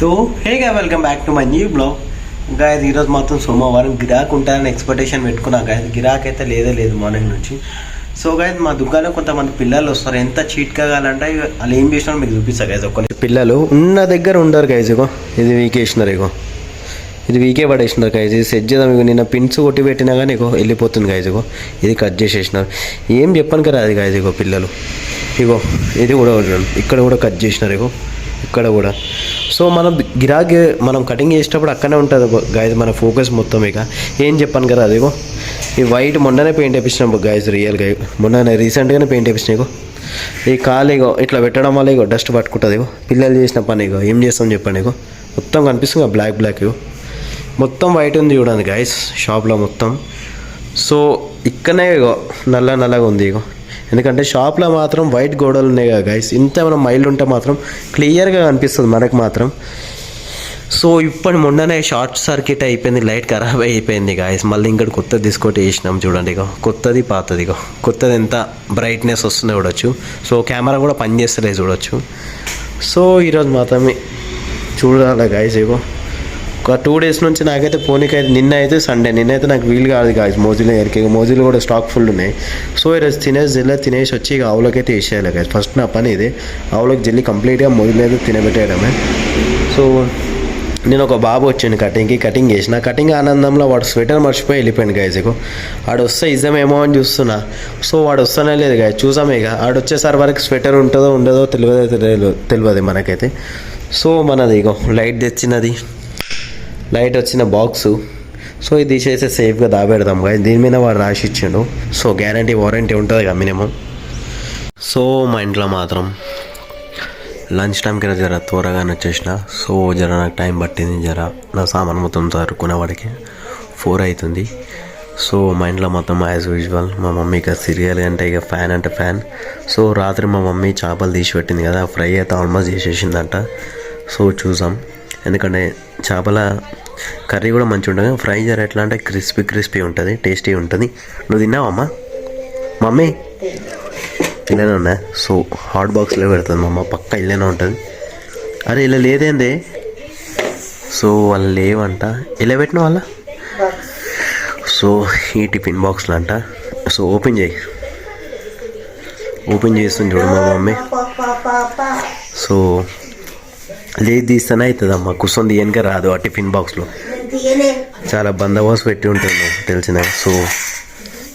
तो हे గా welcome back to my new blog guys. ఈరోజు మాత్రం సోమవారం గిరాక్ ఉంటారని ఎక్స్పెక్టేషన్ పెట్టుకున్నా గాయస్. గిరాక్ అయితే లేదు మార్నింగ్ నుంచి. సో గాయస్ మా దుకాణంలో కొంతమంది పిల్లలు వస్తారు. ఎంత చీట్ కాగాలంటే వాళ్ళు ఏం చేసినా మీకు చూపిస్తారు గాయస్. కొన్ని పిల్లలు ఉన్న దగ్గర ఉండరు గాయస్. ఇగో ఇది వీకేసినారు, ఇగో ఇది వీకే పడేసినారు గాయస్. ఇది సెట్ చేద్దాం. ఇగో నిన్న పిన్స్ కొట్టి పెట్టినా కానీ ఇగో వెళ్ళిపోతుంది గాయస్. ఇగో ఇది కట్ చేసేసినారు. ఏం చెప్పను కదా అది గాయస్. ఇగో పిల్లలు ఇగో ఇది కూడా ఇక్కడ కూడా కట్ చేసినారు, ఇగో ఇక్కడ కూడా. సో మనం గిరాకీ మనం కటింగ్ చేసేటప్పుడు అక్కడనే ఉంటుంది గాయస్ మన ఫోకస్ మొత్తం. ఇక ఏం చెప్పాను కదా అదిగో ఈ వైట్ మొన్ననే పెయింట్ వేయించినాం గాయస్. రియల్గా మొన్న రీసెంట్గానే పెయింట్ వేయించినా. ఇగో ఈ కాలు ఇగో ఇట్లా పెట్టడం వల్ల ఇగో డస్ట్ పట్టుకుంటుంది. ఇగో పిల్లలు చేసిన పని ఇగో ఏం చేస్తాం చెప్పండి. ఇగో మొత్తం కనిపిస్తుంది బ్లాక్ ఇగో మొత్తం వైట్ ఉంది చూడండి గాయస్ షాప్లో మొత్తం. సో ఇక్కడనే ఇగో నల్లగా ఉంది. ఇగో ఎందుకంటే షాప్లో మాత్రం వైట్ గోడలు ఉన్నాయి కదా గైస్. ఇంత మనం మైల్డ్ ఉంటే మాత్రం క్లియర్గా కనిపిస్తుంది మనకు మాత్రం. సో ఇప్పుడు మొన్ననే షార్ట్ సర్క్యూట్ అయిపోయింది, లైట్ ఖరాబ్ అయిపోయింది గాయస్. మళ్ళీ ఇంకటి కొత్తది తీసుకొట్టి వేసినాం చూడండి. ఇగో కొత్తది పాతది. ఇగో కొత్తది ఎంత బ్రైట్నెస్ వస్తుందో చూడొచ్చు. సో కెమెరా కూడా పనిచేస్తలే చూడొచ్చు. సో ఈరోజు మాత్రమే చూడాలి గాయస్. ఇగో ఒక 2 days నుంచి నాకైతే పోనీకైతే నిన్న అయితే సండే, నిన్నైతే నాకు వీలు కాదు గాయస్. మోజీలో ఎరికే మోజీలు కూడా స్టాక్ ఫుల్ ఉన్నాయి. సో ఈరోజు తినేసి వచ్చి ఇక ఆవులకైతే వేసేయాలి గాయస్. ఫస్ట్ నా పని ఇది ఆవులకు జల్లి కంప్లీట్గా మోజీలో అయితే తినబెట్టేయడమే. సో నేను ఒక బాబు వచ్చిండు కటింగ్ చేసిన. కటింగ్ ఆనందంలో వాడు స్వెటర్ మర్చిపోయి వెళ్ళిపోయాను గాయస్. ఇక వాడు వస్తే ఇద్దామేమో అని చూస్తున్నా. సో వాడు వస్తానే లేదు గాయస్. చూసామే ఇక వాడు వచ్చేసరి వరకు స్వెటర్ ఉంటుందో ఉండదో తెలియదు మనకైతే. సో మనది ఇగో లైట్ వచ్చిన బాక్సు. సో ఇది తీసేస్తే సేఫ్గా దాబెడదాం గాయస్. దీని మీద వాడు రాసి ఇచ్చిండు. సో గ్యారంటీ వారంటీ ఉంటుంది కదా మినిమం. సో మా ఇంట్లో మాత్రం లంచ్ టైంకి జర త్వరగానే వచ్చేసిన. సో జర నాకు టైం పట్టింది. జర నా సామాన్ మొత్తం సరుకునేవాడికి 4 అవుతుంది. సో మా ఇంట్లో మొత్తం యాజ్ యూజువల్ మా మమ్మీకి సీరియల్ అంటే ఇక ఫ్యాన్ అంటే ఫ్యాన్. సో రాత్రి మా మమ్మీ చేపలు తీసి పెట్టింది కదా, ఫ్రై అయితే ఆల్మోస్ట్ చేసేసిందంట. సో చూసాం. ఎందుకంటే చేపల కర్రీ కూడా మంచిగా ఉంటుంది, ఫ్రై జర ఎట్లా అంటే క్రిస్పీ ఉంటుంది, టేస్టీ ఉంటుంది. నువ్వు తిన్నావమ్మా? మమ్మీ ఇలానే ఉన్నా. సో హాట్ బాక్స్లో పెడుతుంది మమ్మ, పక్క ఇల్లేనే ఉంటుంది. అరే ఇలా లేదేందే? సో వాళ్ళు లేవంట. ఇలా పెట్టిన వాళ్ళ. సో ఈ టిఫిన్ బాక్స్లో అంట. సో ఓపెన్ చేస్తుంది చూడు మా మమ్మీ. సో లేదు తీస్తేనే అవుతుంది అమ్మ, కూర్చొని వెనక రాదు ఆ టిఫిన్ బాక్స్లో. చాలా బందోబస్తు పెట్టి ఉంటుంది తెలిసిన. సో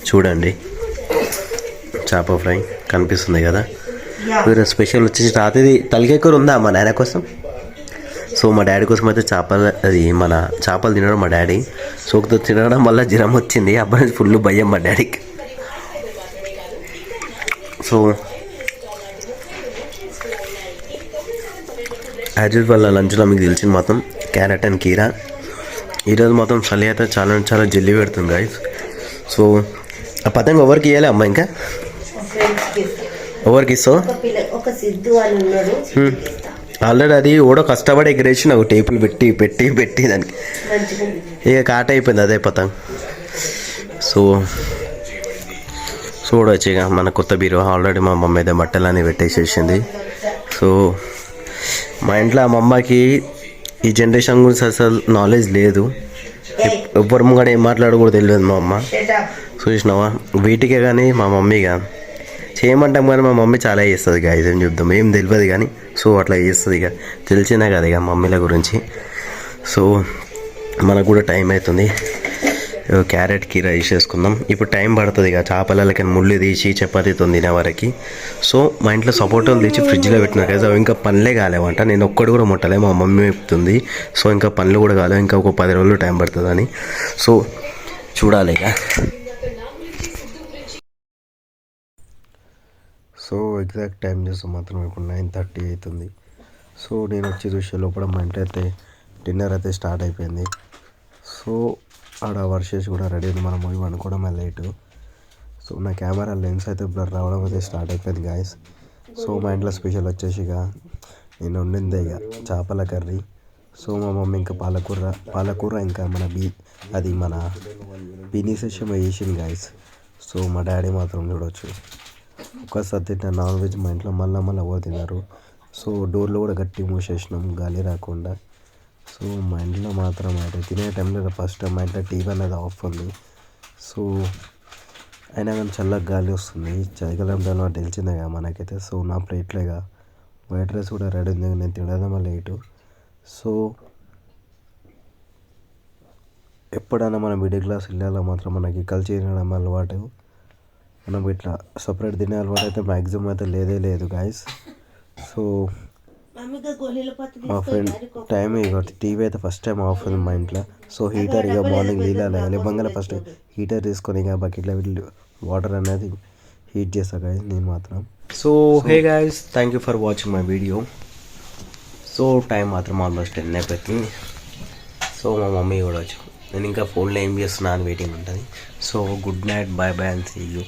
చూడండి చేప ఫ్రై కనిపిస్తుంది కదా. వీరు స్పెషల్ వచ్చేసి రాత్రి తలకాయ కూర ఉందా మా నాన్న కోసం. సో మా డాడీ కోసం అయితే చేపలు తినడం మా డాడీ. సోకుతో తినడం వల్ల జ్వరం వచ్చింది. అబ్బాయి ఫుల్ భయం మా డాడీకి. సో యాజ్ యూజువల్ లంచ్లో మీకు తెలిసింది మొత్తం క్యారెట్ అండ్ కీరా. ఈరోజు మొత్తం చలి అయితే చాలా జల్లి పెడుతుంది గాయస్. సో ఆ పతంగా ఎవరికి ఇవ్వాలి అమ్మ? ఇంకా ఎవరికి ఇస్తావు? ఆల్రెడీ అది కూడా కష్టపడి ఎగిరేసి నాకు టేపులు పెట్టి దానికి ఇక కాట అయిపోయింది అదే పతంగ్. సో చూడవచ్చు ఇక మన కొత్త బీరువా ఆల్రెడీ మా మమ్మీ అయితే బట్టలన్నీ పెట్టేసేసింది. సో మా ఇంట్లో మా అమ్మకి ఈ జనరేషన్ గురించి అసలు నాలెడ్జ్ లేదు. ఎవ్వరు ముంగడ ఏం మాట్లాడకూడదు తెలియదు మా అమ్మ. చూసినావా వీటికే కానీ మా మమ్మీగా చేయమంటాం కానీ మా మమ్మీ చాలా చేస్తుంది ఇక. ఇదేం చెప్తాం ఏం తెలియదు కానీ. సో అట్లా చేస్తుంది ఇక, తెలిసినా కదా ఇక మమ్మీల గురించి. సో మనకు కూడా టైం అవుతుంది. క్యారెట్ కీరా వేసేసుకుందాం. ఇప్పుడు టైం పడుతుంది ఇక చేపలకి ముళ్ళు తీసి చపాతీతో తినే వరకు. సో మా ఇంట్లో సపోటాలు తెచ్చి ఫ్రిడ్జ్లో పెట్టినారు కదా, అవి ఇంకా పనులే కాలేవంట. నేను ఒక్కడు కూడా ముట్టలే, మా మమ్మీ చెప్తుంది. సో ఇంకా పనులు కూడా కాలేవు, ఇంకా ఒక 10 రోజులు టైం పడుతుందని. సో చూడాలి ఇక. సో ఎగ్జాక్ట్ టైం చూస్తే మాత్రం ఇప్పుడు 9:30 అవుతుంది. సో నేను వచ్చి చూసే లోపల మా ఇంట్లో అయితే డిన్నర్ అయితే స్టార్ట్ అయిపోయింది. సో ఆడ వర్షేసి కూడా రెడీ అయింది. మనం పోయి అనుకోవడమే లేటు. సో నా కెమెరా లెన్స్ అయితే బ్లర్ రావడం అయితే స్టార్ట్ అయిపోయింది గాయస్. సో మా ఇంట్లో స్పెషల్ వచ్చేసి ఇక నేను వండిందే ఇక చేపల కర్రీ. సో మా మమ్మీ ఇంకా పాలకూర ఇంకా మన బీనీస్ వేసింది గాయస్. సో మా డాడీ మాత్రం చూడవచ్చు ఒక్కసారి తింటే నాన్ వెజ్ మా ఇంట్లో మళ్ళీ ఎవరు తిన్నారు. సో డోర్లు కూడా గట్టి మూసేసినాం గాలి రాకుండా. సో మా ఇంట్లో మాత్రం అయితే తినే టైంలో ఫస్ట్ మా ఇంట్లో టీవీ అనేది ఆఫ్ ఉంది. సో అయినా కానీ చల్లగా గాలి వస్తుంది. చలికాలం టైంలో తెలిసిందే కదా మనకైతే. సో నా ప్లేట్లో ఇక వైట్ రైస్ కూడా రెడీ ఉంది. నేను తినడమే లేటు. సో ఎప్పుడైనా మనం మిడిల్ క్లాస్ వెళ్ళాలో మాత్రం మనకి కలిసి తినడం అలవాటు. మనం ఇట్లా సపరేట్ తినే అలవాటు అయితే మ్యాక్సిమం అయితే లేదే లేదు గాయస్. సో మా ఫ్రెండ్ టైం ఇక టీవీ అయితే ఫస్ట్ టైం ఆఫ్ ఉంది మా ఇంట్లో. సో హీటర్ ఇక మార్నింగ్ లేబంగానే ఫస్ట్ హీటర్ తీసుకొని ఇక బకెట్లో వాటర్ అనేది హీట్ చేస్తా గాయస్ నేను మాత్రం. So hey guys, thank you for watching my video. So time మాత్రం ఆల్మోస్ట్ 10 అయిపోతుంది. సో మా మమ్మీ కూడా వచ్చి నేను ఇంకా ఫోన్లో ఏం చేస్తున్నా అని వెయిటింగ్ ఉంటుంది. So good night, bye bye and see you.